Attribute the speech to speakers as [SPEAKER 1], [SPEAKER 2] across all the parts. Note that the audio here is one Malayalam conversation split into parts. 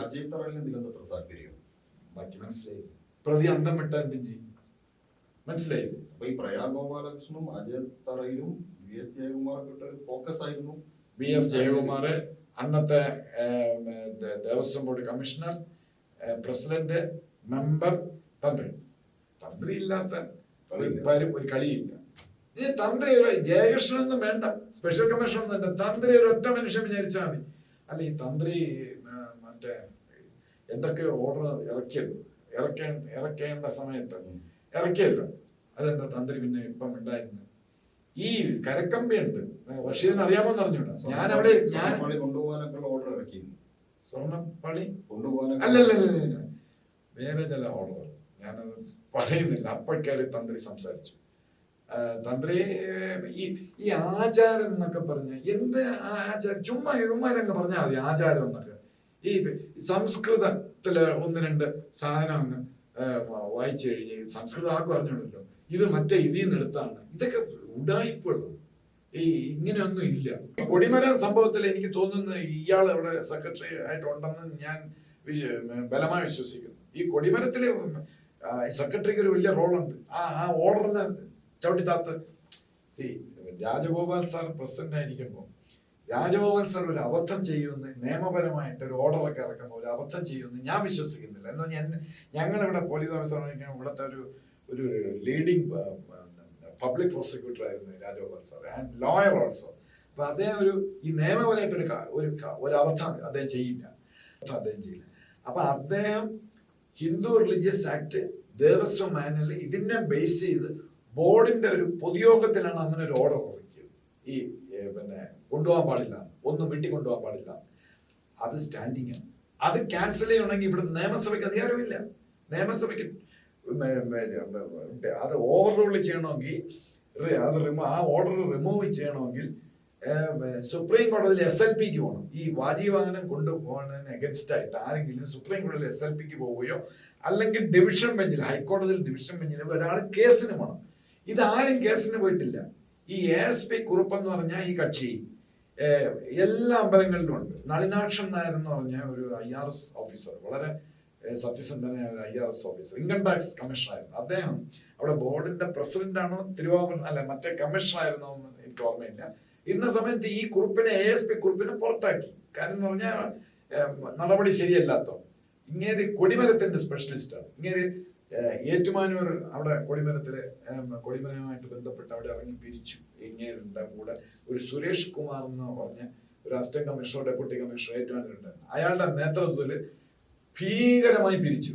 [SPEAKER 1] അജയ് തറയിലും ഇതിലെന്തത്ര താല്പര്യം
[SPEAKER 2] ബാക്കി മനസ്സിലായി. പ്രതി അന്തം വിട്ട എന്തും ചെയ്യും, മനസ്സിലായി.
[SPEAKER 1] അപ്പൊ ഈ പ്രയാർ ഗോപാലകൃഷ്ണനും അജയ് തറയിലും VS ജയകുമാറൊക്കെ ഇട്ട ഒരു ഫോക്കസ് ആയിരുന്നു.
[SPEAKER 2] VS ജയകുമാർ അന്നത്തെ Devaswom board commissioner, president, member, തന്ത്രി ഇല്ലാത്ത ഒരു കളിയില്ല. ഇനി തന്ത്രി ജയകൃഷ്ണനൊന്നും വേണ്ട, സ്പെഷ്യൽ കമ്മീഷൻ ഒന്നും വേണ്ട, തന്ത്രി ഒരു ഒറ്റ മനുഷ്യൻ വിചാരിച്ചാൽ മതി. അല്ല, ഈ തന്ത്രി മറ്റേ എന്തൊക്കെയോ ഓർഡർ ഇറക്കേണ്ട സമയത്ത് ഇറക്കിയല്ലോ, അതെന്താ തന്ത്രി പിന്നെ ഇപ്പം ഉണ്ടായിരുന്നു. ഈ കരക്കമ്പി ഉണ്ട്, റഷീദിന് അറിയാമോന്ന് അറിഞ്ഞൂടാ. ഞാനവിടെ
[SPEAKER 1] കൊണ്ടുപോകാനൊക്കെ ഓർഡർ ഇറക്കി,
[SPEAKER 2] സ്വർണ്ണപ്പള്ളി
[SPEAKER 1] കൊണ്ടുപോകാൻ
[SPEAKER 2] അല്ലല്ല വേറെ ചില ഓർഡർ ഞാനത് പറയുന്നില്ല. അപ്പോഴേക്കാര് തന്ത്രി സംസാരിച്ചു. തന്ത്രി ഈ ആചാരം എന്നൊക്കെ പറഞ്ഞ എന്ത് ആചാരം, ചുമ്മാ ഇവന്മാരങ്ങ് പറഞ്ഞാൽ മതി ആചാരം എന്നൊക്കെ. ഈ സംസ്കൃതത്തില് ഒന്ന് രണ്ട് സാധനം അങ്ങ് വായിച്ചു കഴിഞ്ഞ് സംസ്കൃതം ആർക്കും അറിഞ്ഞോളല്ലോ, ഇത് മറ്റേ ഇതിൽ നിന്ന് എടുത്താണ്. ഇതൊക്കെ ഉടായിപ്പുള്ളൂ. ഈ ഇങ്ങനെയൊന്നും ഇല്ല. കൊടിമര സംഭവത്തിൽ എനിക്ക് തോന്നുന്നു ഇയാൾ അവിടെ സെക്രട്ടറി ആയിട്ടുണ്ടെന്ന് ഞാൻ ബലമായി വിശ്വസിക്കുന്നു. ഈ കൊടിമരത്തില് സെക്രട്ടറിക്ക് ഒരു വലിയ റോളുണ്ട്. ആ ഓർഡറിനെ ചവിട്ടിത്താത്ത്. രാജഗോപാൽ സാർ പ്രസിഡന്റ് ആയിരിക്കുമ്പോൾ രാജഗോപാൽ സാർ ഒരു അബദ്ധം ചെയ്യുമെന്ന്, നിയമപരമായിട്ട് ഒരു ഓർഡറൊക്കെ ഇറക്കുമ്പോൾ ഒരു അബദ്ധം ചെയ്യുമെന്ന് ഞാൻ വിശ്വസിക്കുന്നില്ല. എന്നാൽ ഞങ്ങളിവിടെ പോലീസ് ഓഫീസർ ഇവിടുത്തെ ഒരു ലീഡിങ് പബ്ലിക് പ്രോസിക്യൂട്ടർ ആയിരുന്നു Rajagopal sir, and lawyer also. അപ്പൊ അദ്ദേഹം ഈ നിയമപരമായിട്ട് ഒരു അബദ്ധം അദ്ദേഹം ചെയ്യില്ല. അപ്പൊ അദ്ദേഹം Hindu religious act, Devaswom manual ഇതിനെ ബേസ് ചെയ്ത് ബോർഡിന്റെ ഒരു പൊതുയോഗത്തിലാണ് അങ്ങനെ ഒരു ഓർഡർ ഇറക്കിയത്. ഈ പിന്നെ കൊണ്ടുപോകാൻ പാടില്ല, ഒന്നും വീട്ടിൽ കൊണ്ടുപോകാൻ പാടില്ല. അത് സ്റ്റാൻഡിങ് ആണ്. അത് ക്യാൻസൽ ചെയ്യണമെങ്കിൽ ഇവിടെ നിയമസഭയ്ക്ക് അധികാരമില്ല. നിയമസഭയ്ക്ക് അത് ഓവർ റൂൾ ചെയ്യണമെങ്കിൽ, ആ ഓർഡർ റിമൂവ് ചെയ്യണമെങ്കിൽ സുപ്രീം കോടതിയിൽ SLPക്ക് പോകണം. ഈ വാജീവാഹനം കൊണ്ടുപോകുന്നതിന് അഗൻസ്റ്റ് ആയിട്ട് ആരെങ്കിലും സുപ്രീം കോടതിയിൽ SLPക്ക് പോവുകയോ അല്ലെങ്കിൽ ഡിവിഷൻ ബെഞ്ചിൽ, ഹൈക്കോടതിയിൽ ഡിവിഷൻ ബെഞ്ചിൽ ഒരാൾ കേസിന് പോകണം. ഇതാരും കേസിന് പോയിട്ടില്ല. ഈ ASP കുറുപ്പ് എന്ന് പറഞ്ഞ ഈ കക്ഷി എല്ലാ അമ്പലങ്ങളിലും ഉണ്ട്. നളിനാക്ഷൻ നായർ എന്ന് പറഞ്ഞ ഒരു IRS ഓഫീസർ, വളരെ സത്യസന്ധനായ ഒരു IRS officer, income tax commissioner ആയിരുന്നു. അദ്ദേഹം അവിടെ ബോർഡിന്റെ പ്രസിഡന്റ് ആണോ തിരുവാഭരണം അല്ല മറ്റേ കമ്മീഷണർ ആയിരുന്നോ എന്ന് എനിക്ക് ഓർമ്മയില്ല. ഇന്ന സമയത്ത് ഈ കുറിപ്പിനെ ASP കുറിപ്പിനെ പുറത്താക്കി. കാര്യം എന്ന് പറഞ്ഞാൽ നടപടി ശരിയല്ലാത്തോ. ഇങ്ങനെ കൊടിമരത്തിന്റെ സ്പെഷ്യലിസ്റ്റാണ്. ഇങ്ങനെ ഏറ്റുമാനൂർ അവിടെ കൊടിമരവുമായിട്ട് ബന്ധപ്പെട്ട് അവിടെ ഇറങ്ങി പിരിച്ചു. ഇങ്ങേരുടെ കൂടെ ഒരു സുരേഷ് കുമാർ എന്ന് പറഞ്ഞ ഒരു അസിസ്റ്റന്റ് കമ്മീഷണർ, ഡെപ്യൂട്ടി കമ്മീഷണർ ഏറ്റുമാനൂരുണ്ട്. അയാളുടെ നേതൃത്വത്തിൽ ഭീകരമായി പിരിച്ചു.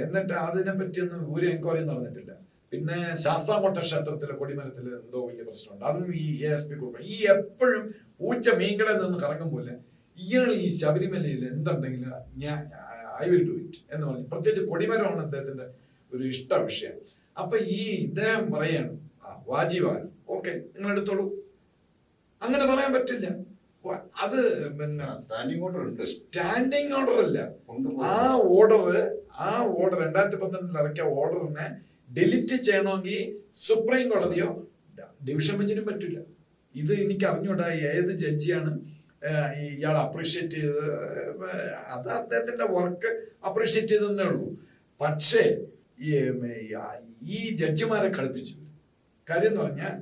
[SPEAKER 2] എന്നിട്ട് അതിനെ പറ്റിയൊന്നും ഒരു എൻക്വയറി നടന്നിട്ടില്ല. പിന്നെ ശാസ്താംകോട്ട ക്ഷേത്രത്തിലെ കൊടിമരത്തിൽ എന്തോ വലിയ പ്രശ്നമുണ്ട്. അതും ഈ ASP കുറിപ്പ്. ഈ എപ്പോഴും പൂച്ച മീൻകട നിന്ന് കറങ്ങും പോലെ ഇയാൾ ഈ ശബരിമലയിൽ എന്തുണ്ടെങ്കിലും ഐ വിൽ ഡു ഇറ്റ് എന്ന് പറഞ്ഞു. പ്രത്യേകിച്ച് കൊടിമരമാണ് അദ്ദേഹത്തിന്റെ ഒരു ഇഷ്ട വിഷയം. അപ്പൊ ഇദ്ദേഹം പറയാണ് വാജിവാൻ ഓക്കെ നിങ്ങൾ എടുത്തോളൂ, അങ്ങനെ പറയാൻ പറ്റില്ല. അത് പിന്നെ സ്റ്റാൻഡിങ് ഓർഡർ അല്ല. ആ ഓർഡർ 2012 ഇറക്കിയ ഓർഡറിനെ ഡിലീറ്റ് ചെയ്യണമെങ്കിൽ സുപ്രീം കോടതിയോ ഡിവിഷൻ ബെഞ്ചിനും പറ്റില്ല. ഇത് എനിക്ക് അറിഞ്ഞൂടാ ഏത് ജഡ്ജിയാണ് ഇയാൾ അപ്രീഷിയേറ്റ് ചെയ്തത്. അത് അദ്ദേഹത്തിന്റെ വർക്ക് അപ്രീഷിയേറ്റ് ചെയ്തേ ഉള്ളൂ. പക്ഷേ ഈ ജഡ്ജിമാരെ കളിപ്പിച്ചു. കാര്യം എന്ന് പറഞ്ഞാൽ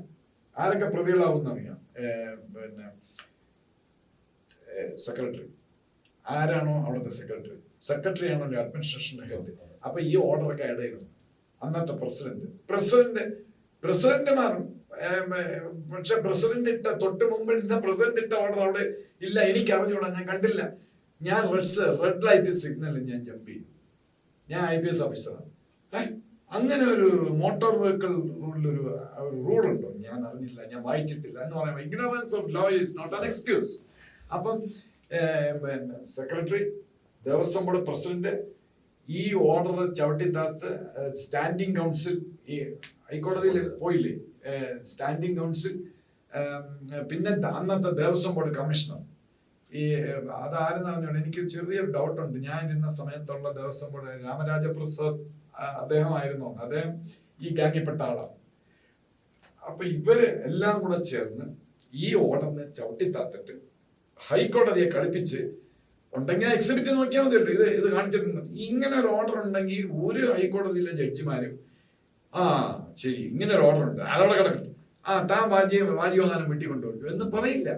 [SPEAKER 2] ആരൊക്കെ പ്രതികളാവും അറിയാം. പിന്നെ സെക്രട്ടറി ആരാണോ അവിടുത്തെ സെക്രട്ടറി ആണോ അഡ്മിനിസ്ട്രേഷന്റെ ഹെഡ്. അപ്പൊ ഈ ഓർഡറൊക്കെ ഇടയിലും അന്നത്തെ പ്രസിഡന്റുമാരും പക്ഷെ പ്രസിഡന്റ് ഇട്ട തൊട്ട് മുമ്പ് പ്രസിഡന്റ് ഇട്ട ഓർഡർ അവിടെ ഇല്ല. എനിക്ക് അറിഞ്ഞൂടാ, ഞാൻ കണ്ടില്ല. ഞാൻ റെഡ് ലൈറ്റ് സിഗ്നൽ ഞാൻ ജമ്പ് ചെയ്യും. ഞാൻ IPS ഓഫീസറാണ്. അങ്ങനെ ഒരു മോട്ടോർ വെഹിക്കിൾ റൂളിലൊരു റൂൾ ഉണ്ടോ? ഞാൻ അറിഞ്ഞില്ല, ഞാൻ വായിച്ചിട്ടില്ല എന്ന് പറയുമ്പോൾ ignorance of law is not an excuse. അപ്പം സെക്രട്ടറി, ദേവസ്വം ബോർഡ് പ്രസിഡന്റ് ഈ ഓർഡർ ചവിട്ടിത്താത്ത് സ്റ്റാൻഡിംഗ് കൗൺസിൽ, ഈ ഹൈക്കോടതിയിൽ പോയില്ലേ സ്റ്റാൻഡിംഗ് കൗൺസിൽ, പിന്നെ അന്നത്തെ ദേവസ്വം ബോർഡ് കമ്മീഷണർ. അതാരെന്ന് പറഞ്ഞോണ്ട് എനിക്കൊരു ചെറിയൊരു ഡൗട്ടുണ്ട്. ഞാൻ ഇരുന്ന സമയത്തുള്ള ദേവസ്വം ബോർഡ് രാമരാജപ്രസാദ് അദ്ദേഹമായിരുന്നു. അദ്ദേഹം ഈ ഗാങ്ങിൽപ്പെട്ട ആളാണ്. അപ്പൊ ഇവര് എല്ലാം കൂടെ ചേർന്ന് ഈ ഓർഡറിനെ ചവിട്ടിത്താത്തിട്ട് ഹൈക്കോടതിയെ കളിപ്പിച്ച് ഉണ്ടെങ്കിൽ എക്സിബിറ്റ് നോക്കിയാൽ മതിയല്ലോ. ഇത് കാണിച്ചിട്ടുണ്ട്. ഇങ്ങനെ ഒരു ഓർഡർ ഉണ്ടെങ്കിൽ ഒരു ഹൈക്കോടതിയിലെ ജഡ്ജിമാരും ശരി ഇങ്ങനെ ഒരു ഓർഡർ ഉണ്ട് അതവിടെ കിടക്കട്ടെ, താൻ വാജിവാഹനം വീട്ടിൽ കൊണ്ടുപോകും എന്ന് പറയില്ല.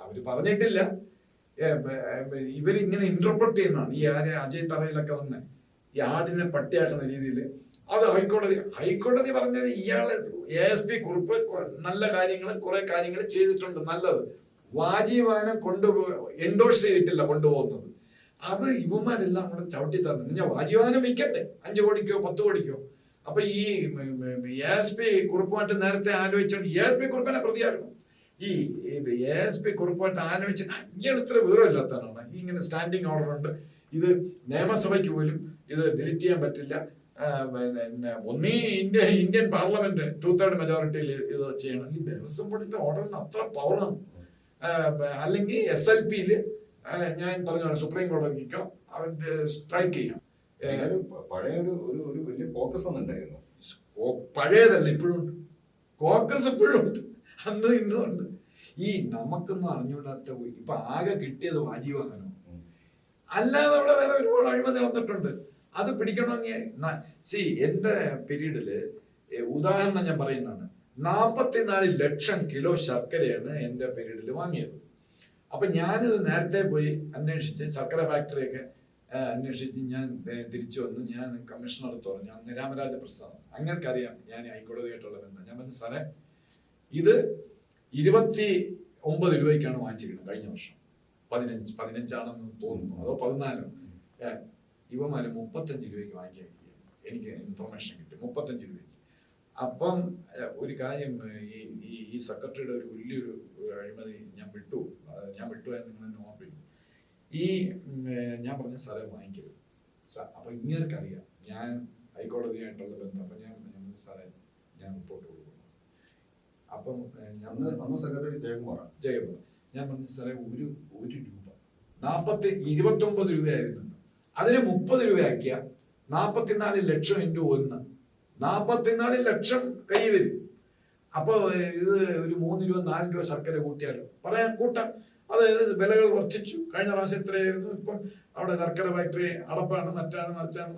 [SPEAKER 2] അവര് പറഞ്ഞിട്ടില്ല. ഇവരിങ്ങനെ ഇന്റർപ്രറ്റ് ചെയ്യുന്നതാണ്. ഈ അജയ് തറയിലൊക്കെ വന്ന് ഈ ആടിനെ പട്ടിയാക്കുന്ന രീതിയിൽ അത് ഹൈക്കോടതി പറഞ്ഞത് ഇയാള് ASP കുറിപ്പ് നല്ല കാര്യങ്ങൾ കുറെ കാര്യങ്ങൾ ചെയ്തിട്ടുണ്ട്, നല്ലത്. വാജിവാഹനം എൻഡോഴ്സ് ചെയ്തിട്ടില്ല കൊണ്ടുപോകുന്നത്. അത് ഇവന്മാരെല്ലാം കൂടെ ചവിട്ടി തന്നു. ഞാൻ വാജിവാഹനം വിൽക്കട്ടെ 5 കോടിക്കോ 10 കോടിക്കോ. അപ്പൊ ഈ ASP കുറിപ്പുമായിട്ട് നേരത്തെ ആലോചിച്ചാണ് ASP കുറിപ്പിനെ പ്രതിയാക്കണം. ഈ ASP കുറിപ്പുമായിട്ട് ആലോചിച്ചിട്ട് അഞ്ഞാൽ ഇത്ര വിവരമില്ലാത്തതാണ്. ഇങ്ങനെ സ്റ്റാൻഡിങ് ഓർഡർ ഉണ്ട്, ഇത് നിയമസഭയ്ക്ക് പോലും ഇത് ഡിലീറ്റ് ചെയ്യാൻ പറ്റില്ല. ഒന്നീ ഇന്ത്യൻ പാർലമെന്റ് 2/3 മെജോറിറ്റിയിൽ ഇത് ചെയ്യണം. ഈ ദേവസ്വം ബോർഡിന്റെ ഓർഡറിന് അത്ര പവറാണ്. അല്ലെങ്കിൽ SLPയിൽ ഞാൻ പറഞ്ഞ സുപ്രീം കോടതിക്കോ അവന്റെ സ്ട്രൈക്ക് ചെയ്യാം.
[SPEAKER 1] പഴയ ഒരു വലിയ ഫോക്കസ് ഉണ്ടായിരുന്നു.
[SPEAKER 2] പഴയതല്ല, ഇപ്പോഴും ഉണ്ട് കോക്കസ്, ഇപ്പോഴും ഉണ്ട്, അന്നും ഇന്നും ഉണ്ട്. ഈ നമുക്കൊന്നും അറിഞ്ഞുകൂടാത്ത ഇപ്പൊ ആകെ കിട്ടിയത് വാജിവാഹനം. അല്ലാതെ അവിടെ വേറെ ഒരുപാട് അഴിമതി നടന്നിട്ടുണ്ട്. അത് പിടിക്കണമെങ്കിൽ എന്റെ പീരീഡില് ഉദാഹരണം ഞാൻ പറയുന്നതാണ്. 44 ലക്ഷം കിലോ ശർക്കരയാണ് എന്റെ പീരീഡിൽ വാങ്ങിയത്. അപ്പൊ ഞാനിത് നേരത്തെ പോയി അന്വേഷിച്ച് ശർക്കര ഫാക്ടറിയൊക്കെ അന്വേഷിച്ച് ഞാൻ തിരിച്ചു വന്നു. ഞാൻ കമ്മീഷണർക്ക് പറഞ്ഞു, അന്ന് രാമരാജ പ്രസാദ്, അങ്ങനക്കറിയാം ഞാൻ ഹൈക്കോടതിയായിട്ടുള്ള ബന്ധം. ഞാൻ പറഞ്ഞു, സാറേ ഇത് 29 രൂപയ്ക്കാണ് വാങ്ങിച്ചിരിക്കുന്നത് കഴിഞ്ഞ വർഷം. 15 തോന്നുന്നു, അതോ 14. ഇവന്മാര് 35 രൂപയ്ക്ക് വാങ്ങിക്കാൻ എനിക്ക് ഇൻഫർമേഷൻ കിട്ടി, 35 രൂപയ്ക്ക്. അപ്പം ഒരു കാര്യം, ഈ സെക്രട്ടറിയുടെ ഒരു വലിയൊരു അഴിമതി ഞാൻ വിട്ടുപോയാൽ നിങ്ങൾ എന്നെ ഓർമ്മിക്കും. ഞാൻ പറഞ്ഞ സാറേ വാങ്ങിക്കരുത്. അപ്പൊ ഇങ്ങനെയൊക്കെ ഞാൻ ഹൈക്കോടതിയായിട്ടുള്ള ബന്ധം. അപ്പൊ ഞാൻ സാറേ ഞാൻ റിപ്പോർട്ട് കൊടുക്കുന്നു. അപ്പം ജയകുമാർ ഞാൻ പറഞ്ഞു, സാറേ ഒരു രൂപ 29 രൂപയായിരുന്നു, അതിന് 30 രൂപയാക്കിയ 44 ലക്ഷം × 1 44 ലക്ഷം കൈ വരും. അപ്പൊ ഇത് ഒരു 3 രൂപ 4 രൂപ ശർക്കര കൂട്ടിയാലോ കൂട്ടാം. അതായത് വിലകൾ വർദ്ധിച്ചു. കഴിഞ്ഞ പ്രാവശ്യം എത്രയായിരുന്നു, ഇപ്പം അവിടെ ശർക്കര ഫാക്ടറി അടപ്പാണ്, മറ്റാണ്, മറിച്ചാണ്.